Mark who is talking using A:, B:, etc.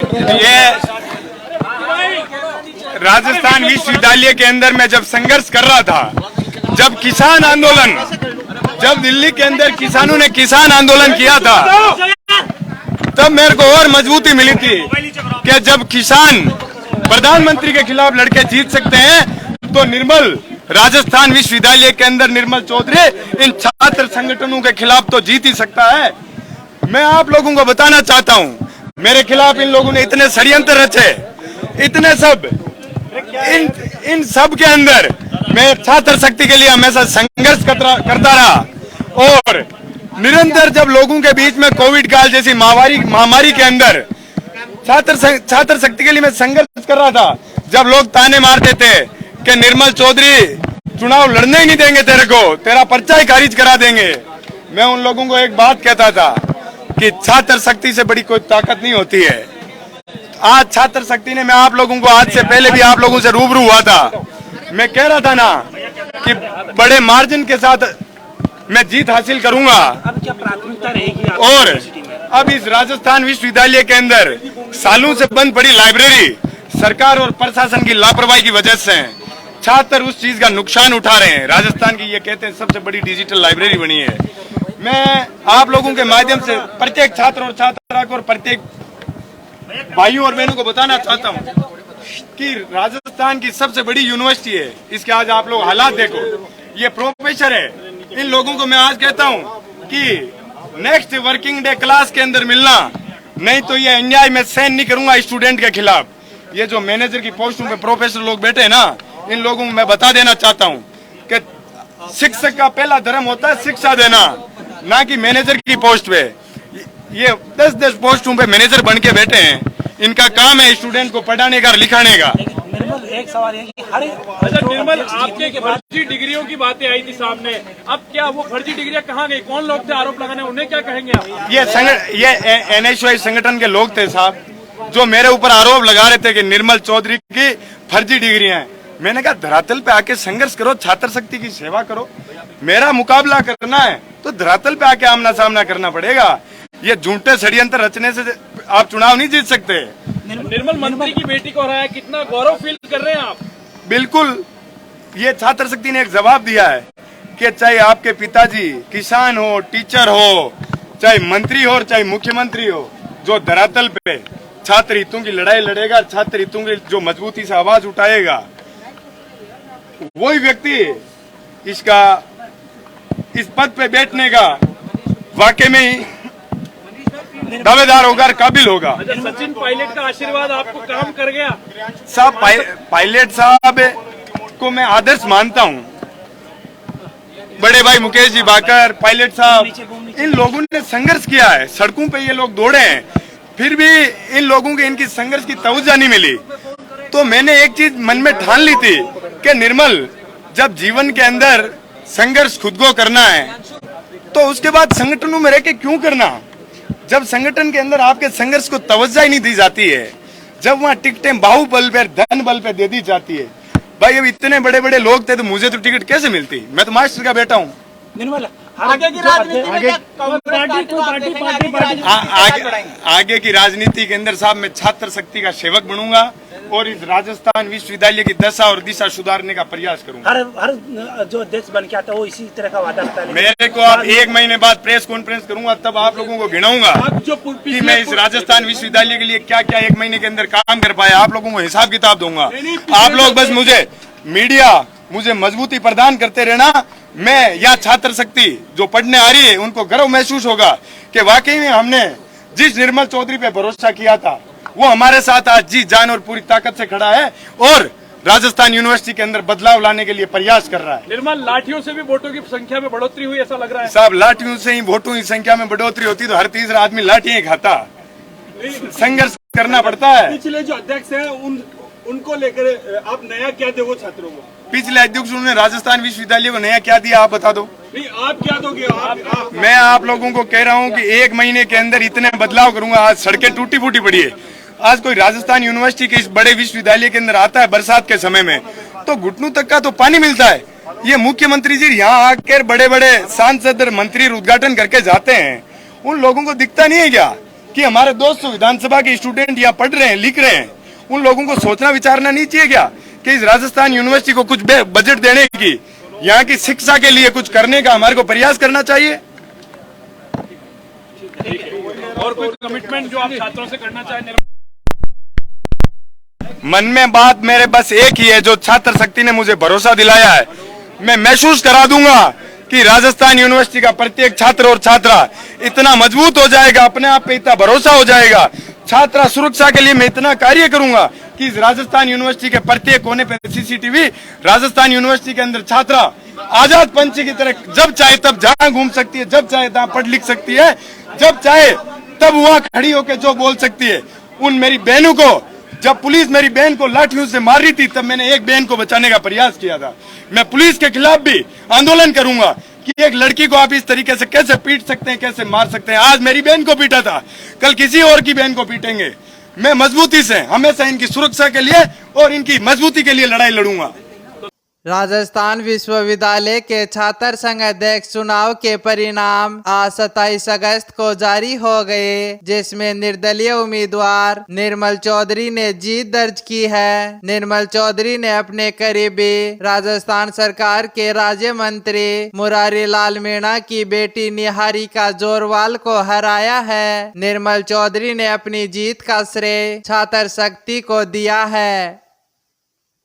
A: ये राजस्थान विश्वविद्यालय के अंदर मैं जब संघर्ष कर रहा था, जब किसान आंदोलन, जब दिल्ली के अंदर किसानों ने किसान आंदोलन किया था, तब मेरे को और मजबूती मिली थी कि जब किसान प्रधानमंत्री के खिलाफ लड़के जीत सकते हैं तो निर्मल राजस्थान विश्वविद्यालय के अंदर निर्मल चौधरी इन छात्र संगठनों के खिलाफ तो जीत ही सकता है। मैं आप लोगों को बताना चाहता हूं, मेरे खिलाफ इन लोगों ने इतने षड्यंत्र रचे, इतने सब, इन सब के अंदर मैं छात्र शक्ति के लिए हमेशा संघर्ष करता रहा और निरंतर जब लोगों के बीच में कोविड काल जैसी महामारी के अंदर छात्र शक्ति के लिए मैं संघर्ष कर रहा था। जब लोग ताने मारते थे कि निर्मल चौधरी चुनाव लड़ने ही नहीं देंगे तेरे को, तेरा पर्चा ही खारिज करा देंगे, मैं उन लोगों को एक बात कहता था कि छात्र शक्ति से बड़ी कोई ताकत नहीं होती है। आज छात्र शक्ति ने, मैं आप लोगों को आज से पहले भी आप लोगों से रूबरू हुआ था, मैं कह रहा था ना कि बड़े मार्जिन के साथ मैं जीत हासिल करूंगा।
B: अब क्या प्राथमिकता रहेगी
A: और अब इस राजस्थान विश्वविद्यालय के अंदर सालों से बंद पड़ी लाइब्रेरी सरकार और प्रशासन की लापरवाही की वजह से छात्र उस चीज का नुकसान उठा रहे हैं। राजस्थान की ये कहते हैं सबसे बड़ी डिजिटल लाइब्रेरी बनी है। मैं आप लोगों के माध्यम से प्रत्येक छात्र और छात्रा को और प्रत्येक भाइयों और बहनों को बताना चाहता हूं कि राजस्थान की सबसे बड़ी यूनिवर्सिटी है, इसके आज आप लोग हालात देखो, ये प्रोफेसर है, इन लोगों को मैं आज कहता हूं कि नेक्स्ट वर्किंग डे क्लास के अंदर मिलना, नहीं तो ये अन्याय मैं सहन नहीं करूंगा स्टूडेंट के खिलाफ। ये जो मैनेजर की पोस्टों पे प्रोफेसर लोग बैठे हैं ना, इन लोगों को मैं बता देना चाहता हूं कि शिक्षक का पहला धर्म होता है शिक्षा देना, ना कि मैनेजर की पोस्ट पे। ये 10-10 पोस्टों पे मैनेजर बन के बैठे हैं, इनका काम है स्टूडेंट को पढ़ाने का, लिखाने का।
B: निर्मल, एक सवाल है कि हर
C: निर्मल, आपके फर्जी डिग्रियों की बातें आई थी सामने, अब क्या वो फर्जी डिग्रियां कहाँ गई? कौन लोग थे आरोप लगाने, उन्हें क्या कहेंगे आप?
A: ये NSY संगठन के लोग थे साहब, जो मेरे ऊपर आरोप लगा रहे थे कि निर्मल चौधरी की फर्जी डिग्रियां हैं। मैंने कहा धरातल पे आके संघर्ष करो, छात्र शक्ति की सेवा करो, मेरा मुकाबला करना है तो धरातल पे आके आमना सामना करना पड़ेगा। ये झूठे षड्यंत्र रचने से आप चुनाव नहीं जीत सकते।
C: निर्मल मंत्री की बेटी को हराया, कितना गौरव फील कर रहे हैं आप?
A: बिल्कुल, ये छात्र शक्ति ने एक जवाब दिया है कि चाहे आपके पिताजी किसान हो, टीचर हो, चाहे मंत्री हो, चाहे मुख्यमंत्री हो, जो धरातल पे छात्र हितों की लड़ाई लड़ेगा, छात्र हितों की जो मजबूती से आवाज उठाएगा, वही व्यक्ति इस पद पे बैठने का वाकई में ही दावेदार होगा, काबिल होगा।
C: सचिन पायलट का आशीर्वाद आपको काम कर गया
A: साहब? पायलट साहब को मैं आदर्श मानता हूं, बड़े भाई मुकेश जी बाकर, पायलट साहब, इन लोगों ने संघर्ष किया है, सड़कों पे ये लोग दौड़े हैं, फिर भी इन लोगों के इनकी संघर्ष की तवज्जो नहीं मिली। तो मैंने एक चीज मन में ठान ली थी कि निर्मल, जब जीवन के अंदर संघर्ष खुद को करना है तो उसके बाद संगठनों में रह के क्यों करना? जब संगठन के अंदर आपके संघर्ष को तवज्जो ही नहीं दी जाती है, जब वहाँ टिकटें बाहुबल पे, धन बल पे दे दी जाती है, भाई अब इतने बड़े बड़े लोग थे तो मुझे तो टिकट कैसे मिलती? मैं तो मास्टर का बेटा हूँ।
B: निर्मल,
C: आगे की राजनीति में
A: आगे की राजनीति के अंदर साहब मैं छात्र शक्ति का सेवक बनूंगा और इस राजस्थान विश्वविद्यालय की दशा और दिशा सुधारने का प्रयास करूंगा।
B: हर जो अध्यक्ष बन के आता है वो इसी तरह का वादा करता है।
A: मेरे को आप 1 महीने बाद प्रेस कॉन्फ्रेंस करूंगा, तब आप लोगों को गिनाऊंगा कि मैं इस राजस्थान विश्वविद्यालय के लिए क्या क्या 1 महीने के अंदर काम कर पाया। आप लोगों को हिसाब किताब दूंगा। आप लोग बस मुझे मजबूती प्रदान करते रहना। मैं या छात्र शक्ति जो पढ़ने आ रही है उनको गर्व महसूस होगा कि वाकई में हमने जिस निर्मल चौधरी पे भरोसा किया था वो हमारे साथ आज जी जान और पूरी ताकत से खड़ा है और राजस्थान यूनिवर्सिटी के अंदर बदलाव लाने के लिए प्रयास कर रहा है।
C: निर्मल, लाठियों से भी वोटों की संख्या में बढ़ोतरी हुई ऐसा लग रहा है
A: साहब? लाठियों से ही वोटों की संख्या में बढ़ोतरी होती तो हर तीसरा आदमी लाठियां खाता। संघर्ष करना पड़ता है।
C: पिछले जो अध्यक्ष हैं उनको लेकर आप नया क्या दोगे छात्रों को?
A: पिछले अध्यक्षों ने राजस्थान विश्वविद्यालय को नया क्या दिया, आप बता दो।
C: नहीं, आप क्या दोगे?
A: मैं आप लोगों को कह रहा हूं कि 1 महीने के अंदर इतने बदलाव करूंगा। आज सड़कें टूटी फूटी पड़ी है। आज कोई राजस्थान यूनिवर्सिटी के इस बड़े विश्वविद्यालय के अंदर आता है बरसात के समय में तो घुटनों तक का तो पानी मिलता है। ये मुख्यमंत्री जी यहाँ आकर बड़े बड़े सांसद मंत्री उद्घाटन करके जाते हैं, उन लोगों को दिखता नहीं है क्या कि हमारे दोस्त विधानसभा के स्टूडेंट यहाँ पढ़ रहे हैं, लिख रहे हैं, उन लोगों को सोचना विचारना नहीं चाहिए क्या कि इस राजस्थान यूनिवर्सिटी को कुछ बजट देने की, यहाँ की शिक्षा के लिए कुछ करने का हमारे को प्रयास करना चाहिए।
C: और कोई कमिटमेंट जो आप छात्रों से करना चाहें?
A: मन में बात मेरे बस एक ही है, जो छात्र शक्ति ने मुझे भरोसा दिलाया है, मैं महसूस करा दूंगा कि राजस्थान यूनिवर्सिटी का प्रत्येक छात्र और छात्रा इतना मजबूत हो जाएगा, अपने आप पे इतना भरोसा हो जाएगा। छात्रा सुरक्षा के लिए मैं इतना कार्य करूंगा कि इस राजस्थान यूनिवर्सिटी के प्रत्येक कोने पे सीसीटीवी, राजस्थान यूनिवर्सिटी के अंदर छात्रा आजाद पंछी की तरह जब चाहे तब जहां घूम सकती है, जब चाहे तहां पढ़ लिख सकती है, जब चाहे तब वहां खड़ी होकर जो बोल सकती है। उन मेरी बहनों को, जब पुलिस मेरी बहन को लाठियों से मार रही थी, तब मैंने एक बहन को बचाने का प्रयास किया था। मैं पुलिस के खिलाफ भी आंदोलन करूंगा कि एक लड़की को आप इस तरीके से कैसे पीट सकते हैं, कैसे मार सकते हैं। आज मेरी बहन को पीटा था, कल किसी और की बहन को पीटेंगे। मैं मजबूती से हमेशा इनकी सुरक्षा के लिए और इनकी मजबूती के लिए लड़ाई लड़ूंगा।
D: राजस्थान विश्वविद्यालय के छात्र संघ अध्यक्ष चुनाव के परिणाम आज 27 अगस्त को जारी हो गए, जिसमें निर्दलीय उम्मीदवार निर्मल चौधरी ने जीत दर्ज की है। निर्मल चौधरी ने अपने करीबी राजस्थान सरकार के राज्य मंत्री मुरारी लाल मीणा की बेटी निहारिका जोरवाल को हराया है। निर्मल चौधरी ने अपनी जीत का श्रेय छात्र शक्ति को दिया है।